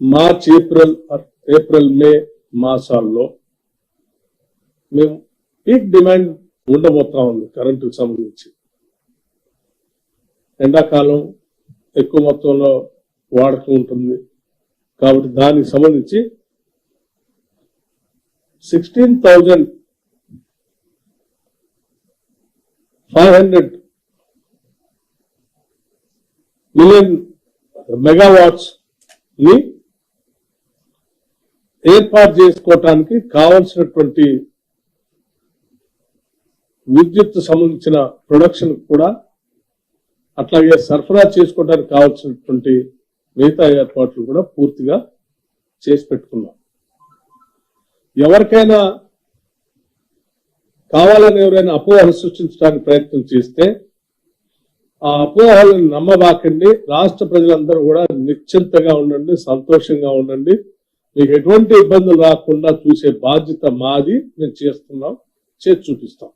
March April May మాసాల్లో మేము peak demand ఉండబోతా ఉంది కరెంటుకు సంబంధించి. ఎండాకాలం ఎక్కువ మొత్తంలో వాడకం ఉంటుంది కాబట్టి దానికి సంబంధించి 16,500 మిలియన్ మెగావాట్స్ ని ఏర్పాటు చేసుకోవటానికి కావలసినటువంటి విద్యుత్ సంబంధించిన ప్రొడక్షన్ కూడా అట్లాగే సరఫరా చేసుకోవడానికి కావాల్సినటువంటి మిగతా ఏర్పాట్లు కూడా పూర్తిగా చేసి పెట్టుకున్నాం. ఎవరికైనా కావాలని ఎవరైనా అపోహలు సృష్టించడానికి ప్రయత్నం చేస్తే ఆ అపోహలను నమ్మబాకండి. రాష్ట్ర ప్రజలందరూ కూడా నిశ్చింతగా ఉండండి, సంతోషంగా ఉండండి. మీకు ఎటువంటి ఇబ్బందులు రాకుండా చూసే బాధ్యత మాది. మేము చేస్తున్నాం, చేసి చూపిస్తాం.